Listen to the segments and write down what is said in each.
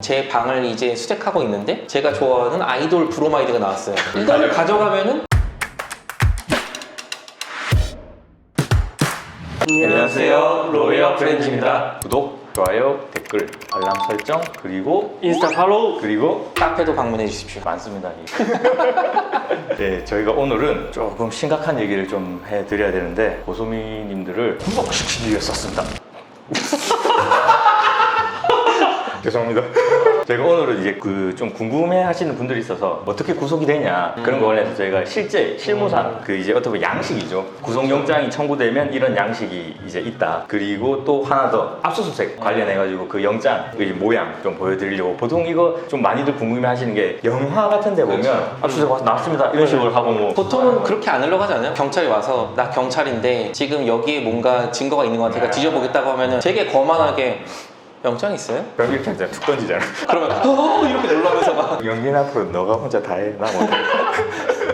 제 방을 이제 수색하고 있는데 제가 좋아하는 아이돌 브로마이드가 나왔어요. 이거를 가져가면은 안녕하세요, 로이어 프렌즈입니다. 구독, 좋아요, 댓글, 알람 설정, 그리고 인스타 팔로우. 그리고 카페도 방문해 주십시오. 많습니다. 네, 저희가 오늘은 조금 심각한 얘기를 좀 해드려야 되는데 고소미님들을 구속시키기 위해 썼습니다. 죄송합니다. 저희가 오늘은 이제 그 좀 궁금해 하시는 분들이 있어서 어떻게 구속이 되냐 그런 거 관련해서 저희가 실제 실무상 그 이제 어떻게 보면 양식이죠. 구속영장이 청구되면 이런 양식이 이제 있다. 그리고 또 하나 더 압수수색 관련해가지고 그 영장 그 모양 좀 보여드리려고. 보통 이거 좀 많이들 궁금해 하시는 게 영화 같은 데 보면 압수수색 와서 나왔습니다 이런 식으로 하고 뭐 보통은 그렇게 안 하려고 하지 않아요? 경찰이 와서 나 경찰인데 지금 여기에 뭔가 증거가 있는 것 같으니까 뒤져보겠다고 하면은 되게 거만하게 영장 있어요? 그럼 이렇게 하잖아. 툭 던지잖아. 그러면 이렇게 놀라면서 막 영진 앞으로 너가 혼자 다 해. 나 못해.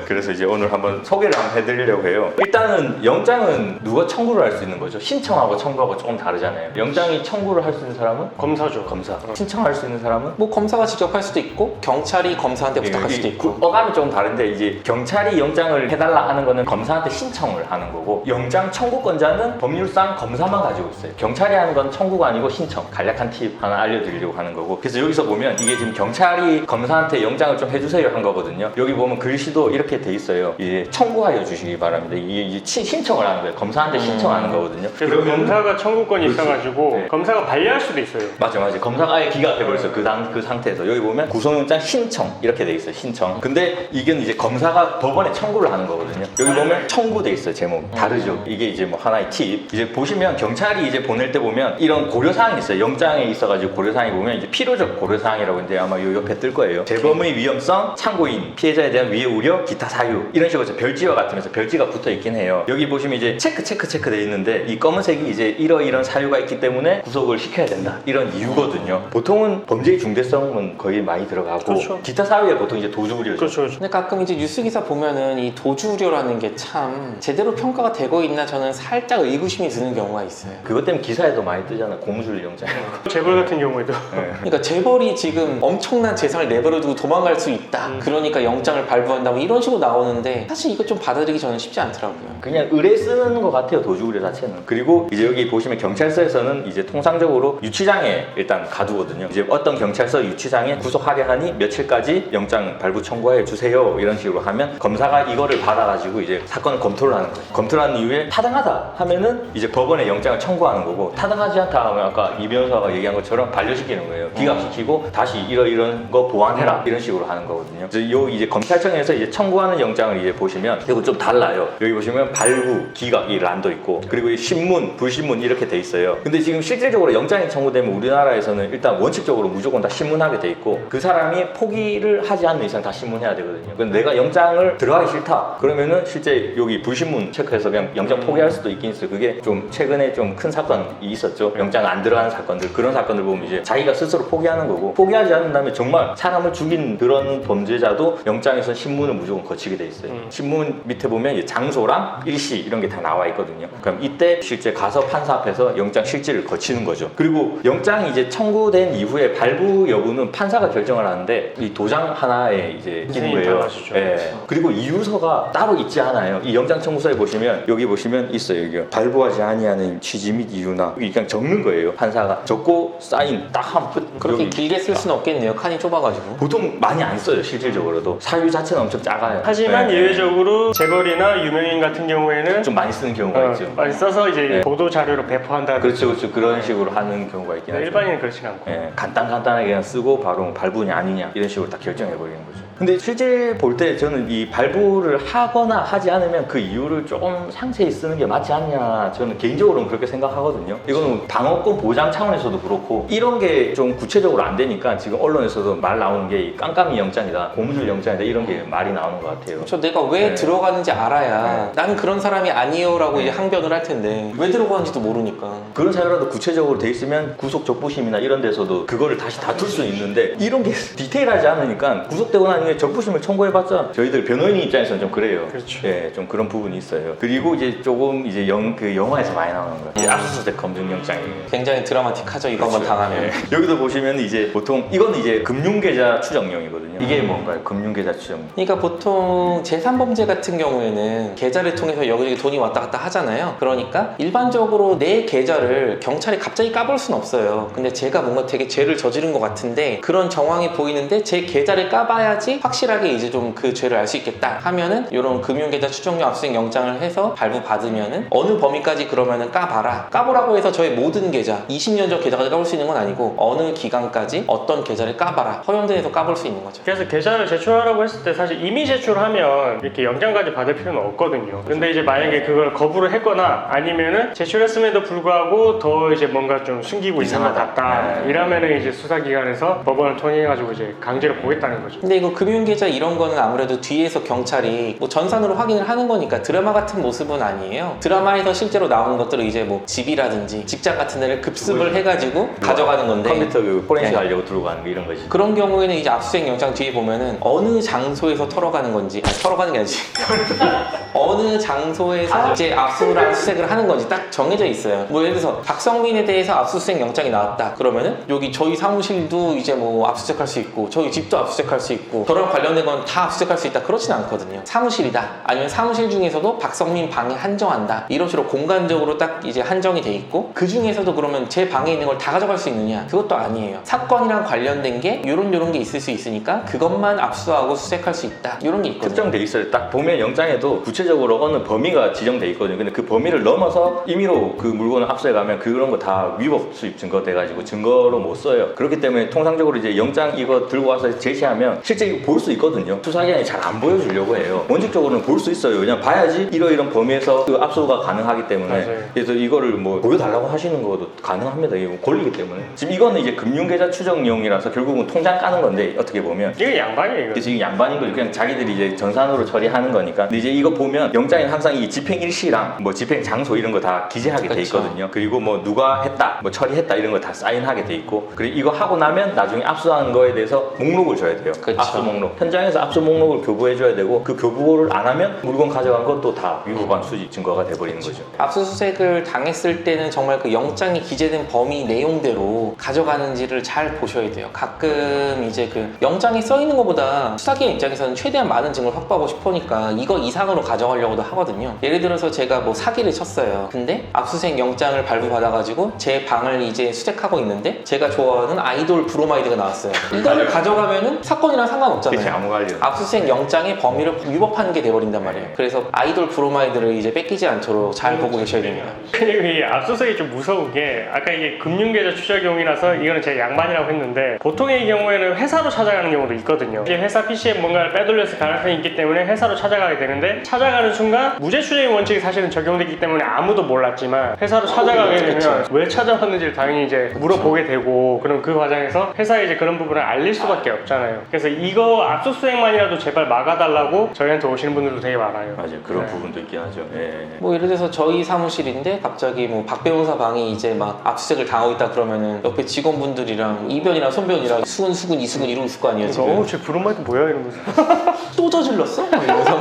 그래서 이제 오늘 한번 소개를 한번 해드리려고 해요. 일단은 영장은 누가 청구를 할 수 있는 거죠? 신청하고 청구하고 조금 다르잖아요. 영장이 청구를 할 수 있는 사람은? 검사죠. 검사. 신청할 수 있는 사람은? 뭐 검사가 직접 할 수도 있고 경찰이 검사한테 부탁할 수도 있고. 어감이 좀 다른데 이제 경찰이 영장을 해달라 하는 거는 검사한테 신청을 하는 거고, 영장 청구권자는 법률상 검사만 가지고 있어요. 경찰이 하는 건 청구가 아니고 신청. 간략한 팁 하나 알려드리려고 하는 거고. 그래서 여기서 보면 이게 지금 경찰이 검사한테 영장을 좀 해주세요 한 거거든요. 여기 보면 글씨도 이렇게 돼 있어요. 이제 청구하여 주시기 바랍니다. 이게 신청을 하는 거예요. 검사한테 신청하는 거거든요. 그래서 검사가 청구권이 그렇지. 있어가지고 네. 검사가 반려할 수도 있어요. 맞아. 검사가 아예 기각해버렸어. 그 상태에서. 여기 보면 구속영장 신청 이렇게 돼 있어요. 신청. 근데 이건 이제 검사가 법원에 청구를 하는 거거든요. 여기 보면 청구돼 있어요. 제목 다르죠. 이게 이제 뭐 하나의 팁. 이제 보시면 경찰이 이제 보낼 때 보면 이런 고려사항이 있어요. 영장에 있어가지고 고려사항이 보면 이제 필요적 고려사항이라고 있는데 아마 요 옆에 뜰 거예요. 재범의 위험성, 참고인, 피해자에 대한 위해 우려, 기타 사유 이런 식으로 별지와 같으면서 별지가 붙어 있긴 해요. 여기 보시면 이제 체크 돼 있는데 이 검은색이 이제 이런 사유가 있기 때문에 구속을 시켜야 된다 이런 이유거든요. 보통은 범죄의 중대성은 거의 많이 들어가고 그렇죠. 기타 사유에 보통 이제 도주 우려죠. 그렇죠. 근데 가끔 이제 뉴스 기사 보면은 이 도주 우려라는 게 참 제대로 평가가 되고 있나 저는 살짝 의구심이 드는 경우가 있어요. 그것 때문에 기사에도 많이 뜨잖아. 고무줄 영장. 재벌 같은 경우에도 네. 그러니까 재벌이 지금 엄청난 재산을 내버려두고 도망갈 수 있다. 그러니까 영장을 발부한다. 뭐 이런 식으로 나오는데 사실 이거 좀 받아들이기 저는 쉽지 않더라고요. 그냥 의뢰 쓰는 것 같아요. 도주 우려 자체는. 그리고 이제 여기 보시면 경찰서에서는 이제 통상적으로 유치장에 일단 가두거든요. 이제 어떤 경찰서 유치장에 구속하려 하니 며칠까지 영장 발부 청구해 주세요 이런 식으로 하면 검사가 이거를 받아가지고 이제 사건을 검토를 하는 거예요. 검토를 한 이후에 타당하다 하면은 이제 법원에 영장을 청구하는 거고, 타당하지 않다 하면 아까 이 변호사가 얘기한 것처럼 반려시키는 거예요. 기각시키고 다시 이런 거 보완해라 이런 식으로 하는 거거든요. 그래서 요 이제 검찰청에서 이제 청구하는 영장을 이제 보시면 이거 좀 달라요. 여기 보시면 발부, 기각 이 란도 있고, 그리고 이 신문, 불신문 이렇게 돼 있어요. 근데 지금 실질적으로 영장이 청구되면 우리나라에서는 일단 원칙적으로 무조건 다 신문하게 돼 있고, 그 사람이 포기를 하지 않는 이상 다 신문해야 되거든요. 근데 내가 영장을 들어가기 싫다 그러면은 실제 여기 불신문 체크해서 그냥 영장 포기할 수도 있긴 있어요. 그게 좀 최근에 좀 큰 사건이 있었죠. 영장 안 들어가는 사건들, 그런 사건들 보면 이제 자기가 스스로 포기하는 거고, 포기하지 않는다면 정말 사람을 죽인 그런 범죄자도 영장에서 신문을 무조건 거치게 돼 있어요. 신문 밑에 보면 이제 장소랑 일시 이런 게 다 나와 있거든요. 그럼 이때 실제 가서 판사 앞에서 영장 실질을 거치는 거죠. 그리고 영장이 이제 청구된 이후에 발부 여부는 판사가 결정을 하는데 이 도장 하나에 이제 끼는 거예요. 예. 그리고 이유서가 따로 있지 않아요. 이 영장 청구서에 보시면 여기 보시면 있어요. 여기 발부하지 아니하는 취지 및 이유나 여기 그냥 적는 거예요. 판사가 적고 사인 딱 하면 끝. 그렇게 여기. 길게 쓸 수는 없겠네요. 칸이 좁아가지고. 보통 많이 안 써요. 실질적으로도 사유 자체는 엄청 작아요. 하지만 네. 예외적으로 재벌이나 유명인 같은 경우에는 좀 많이 쓰는 경우가 있죠. 많이 써서 이제 네. 보도 자료로 배포한다. 그렇죠. 그런 식으로 하는 경우가 있긴 하죠. 일반인은 그렇진 않고. 예, 간단하게 그냥 쓰고 바로 발부냐 아니냐 이런 식으로 딱 결정해버리는 거죠. 근데 실제 볼 때 저는 이 발부를 하거나 하지 않으면 그 이유를 조금 상세히 쓰는 게 맞지 않냐, 저는 개인적으로는 그렇게 생각하거든요. 이거는 방어권 보장 차원에서도 그렇고 이런 게 좀 구체적으로 안 되니까 지금 언론에서도 말 나오는 게 이 깜깜이 영장이다, 고무줄 영장이다 이런 게 말이 나오는 것 같아요. 그렇죠. 내가 왜 네. 들어가는지 알아야 나는 그런 사람이 아니에요라고 네. 이제 항변을 할 텐데 왜 들어가는지도 모르니까. 그런 사유라도 구체적으로 돼 있으면 구속 적부심이나 이런 데서도 그거를 다시 다툴 수 있는데 이런 게 디테일하지 않으니까 구속되고 난 나중에 적부심을 청구해봤자 저희들 변호인 입장에서는 좀 그래요. 그렇죠. 예, 좀 그런 부분이 있어요. 그리고 이제 조금 이제 그 영화에서 많이 나오는 거예요. 이제 압수수색 검증영장이에요. 굉장히 드라마틱하죠. 이거 한번 당하면. 예. 여기도 보시면 이제 보통 이건 이제 금융계좌 추정용이거든요. 이게 뭔가요? 금융계좌 추정. 그러니까 보통 제3범죄 같은 경우에는 계좌를 통해서 여기저기 돈이 왔다 갔다 하잖아요. 그러니까 일반적으로 내 계좌를 경찰이 갑자기 까볼 순 없어요. 근데 제가 뭔가 되게 죄를 저지른 것 같은데 그런 정황이 보이는데 제 계좌를 까봐야지 확실하게 이제 좀 그 죄를 알 수 있겠다 하면은 이런 금융계좌 추정용 압수수색 영장을 해서 발부받으면은 어느 범위까지 그러면은 까봐라. 까보라고 해서 저의 모든 계좌 20년 전 계좌까지 까볼 수 있는 건 아니고 어느 기간까지 어떤 계좌를 까봐라. 허용돼서 까볼 수 있는 거죠. 그래서 계좌를 제출하라고 했을 때 사실 이미 제출하면 이렇게 영장까지 받을 필요는 없거든요. 근데 이제 만약에 그걸 거부를 했거나 아니면은 제출했음에도 불구하고 더 이제 뭔가 좀 숨기고 있는 것 같다. 네. 이러면은 이제 수사기관에서 법원을 통해가지고 이제 강제로 보겠다는 거죠. 근데 이거 금융계좌 이런 거는 아무래도 뒤에서 경찰이 뭐 전산으로 확인을 하는 거니까 드라마 같은 모습은 아니에요. 드라마에서 실제로 나오는 것들은 이제 뭐 집이라든지 직장 같은 데를 급습을 해가지고 가져가는 건데 컴퓨터 그 포렌식 네. 하려고 들고 가는 거 이런 거지. 그런 경우에는 이제 압수수색 영장 뒤에 보면은 어느 장소에서 털어가는 건지 털어가는 게 아니지 어느 장소에서 이제 압수랑 수색을 하는 건지 딱 정해져 있어요. 뭐 예를 들어서 박성민에 대해서 압수수색 영장이 나왔다 그러면은 여기 저희 사무실도 이제 뭐 압수수색할 수 있고 저희 집도 압수수색할 수 있고 저랑 관련된 건 다 압수수색할 수 있다 그렇진 않거든요. 사무실이다 아니면 사무실 중에서도 박성민 방에 한정한다 이런 식으로 공간적으로 딱 이제 한정이 돼 있고 그 중에서도 그러면 제 방에 있는 걸 다 가져갈 수 있느냐 그것도 아니에요. 사건이랑 관련된 게 요런 게 있을 수 있으니까 그것만 압수하고 수색할 수 있다 이런 게 있거든요. 특정돼 있어요. 딱 보면 영장에도 구체적으로 어느 범위가 지정돼 있거든요. 근데 그 범위를 넘어서 임의로 그 물건을 압수해 가면 그런 거 다 위법 수입 증거 돼가지고 증거로 못 써요. 그렇기 때문에 통상적으로 이제 영장 이거 들고 와서 제시하면 실제 이거 볼 수 있거든요. 수사기관이 잘 안 보여주려고 해요. 원칙적으로는 볼 수 있어요. 그냥 봐야지 이런 범위에서 그 압수가 가능하기 때문에. 맞아요. 그래서 이거를 뭐 보여달라고 하시는 것도 가능합니다. 이게 권리이기 때문에. 지금 이거는 이제 금융계좌 추정용이라서 결국은 통장 까는 건데 어떻게 보면. 이거 양반이에요, 이거. 그래서 이게 양반인 거죠. 그냥 자기들이 이제 전산으로 처리하는 거니까. 근데 이제 이거 보면 영장에는 항상 이 집행 일시랑 뭐 집행 장소 이런 거 다 기재하게 돼 그쵸. 있거든요. 그리고 뭐 누가 했다, 뭐 처리했다 이런 거 다 사인하게 돼 있고. 그리고 이거 하고 나면 나중에 압수하는 거에 대해서 목록을 줘야 돼요. 그쵸. 압수 목록. 현장에서 압수 목록을 교부해 줘야 되고 그 교부를 안 하면 물건 가져간 것도 다 위법한 수집 증거가 돼 버리는 거죠. 압수수색을 당했을 때는 정말 그 영장이 기재된 범위 내용대로 가져가는지를 잘 보셔야 돼요. 가끔 이제 그 영장에 써 있는 것보다 수사기관 입장에서는 최대한 많은 증거를 확보하고 싶으니까 이거 이상으로 가져가려고도 하거든요. 예를 들어서 제가 뭐 사기를 쳤어요. 근데 압수수색 영장을 발부받아가지고 제 방을 이제 수색하고 있는데 제가 좋아하는 아이돌 브로마이드가 나왔어요. 이거를 가져가면은 사건이랑 상관없잖아요. 그치, 아무 관련. 압수수색 영장의 범위를 위법하는 게 돼버린단 말이에요. 그래서 아이돌 브로마이드를 이제 뺏기지 않도록 잘 보고 계셔야 됩니다. 그리고 이 압수수색이 좀 무서운 게 아까 이게 금융계좌 추적용이라서 이거는 제가 양반이라고 했는데 보통의 경우에는 회사로 찾아가는 경우도 있거든요. 이제 회사 PC에 뭔가를 빼돌렸을 가능성이 있기 때문에 회사로 찾아가게 되는데 찾아가는 순간 무죄 추정의 원칙이 사실은 적용되기 때문에 아무도 몰랐지만 회사로 찾아가게 되면 그쵸. 왜 찾아왔는지를 당연히 이제 물어보게 되고 그럼 그 과정에서 회사에 이제 그런 부분을 알릴 수밖에 없잖아요. 그래서 이거 압수수색만이라도 제발 막아달라고 저희한테 오시는 분들도 되게 많아요. 맞아요. 그런 네. 부분도 있긴 하죠. 예. 뭐 예를 들어서 저희 사무실인데 갑자기 뭐 박 변호사 방이 이제 막 압수수색을 당하고 있다 그러면은 옆에 직원분들이랑 이변이랑 손변이랑 수근 이수근 이러고 있을 거 아니에요 지금. 쟤 브로마이드 뭐야 이러면서 또 저질렀어? 막 이러면서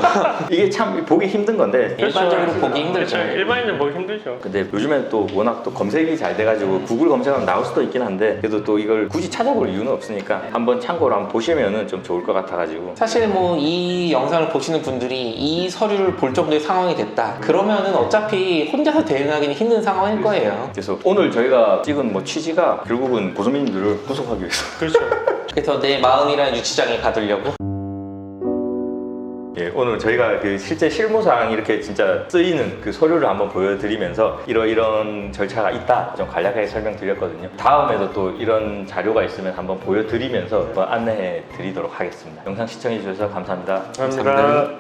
이게 참 보기 힘든 건데 일반적으로 보기 힘들죠. 그렇죠. 일반인들 보기 힘들죠. 근데 요즘엔 또 워낙 또 검색이 잘 돼가지고 구글 검색하면 나올 수도 있긴 한데 그래도 또 이걸 굳이 찾아볼 이유는 없으니까 한번 참고로 한번 보시면은 좀 좋을 것 같아가지고 사실 뭐 이 영상을 보시는 분들이 이 서류를 볼 정도의 상황이 됐다 그러면은 어차피 혼자서 대응하기는 힘든 상황일 거예요. 그래서 오늘 저희가 찍은 뭐 취지가 결국은 고소민들을 구속하기 위해서 그렇죠. 그래서 내 마음이라는 유치장에 가두려고. 예, 오늘 저희가 그 실제 실무상 이렇게 진짜 쓰이는 그 서류를 한번 보여드리면서 이런 절차가 있다 좀 간략하게 설명드렸거든요. 다음에도 또 이런 자료가 있으면 한번 보여드리면서 한번 안내해 드리도록 하겠습니다. 영상 시청해 주셔서 감사합니다. 감사합니다.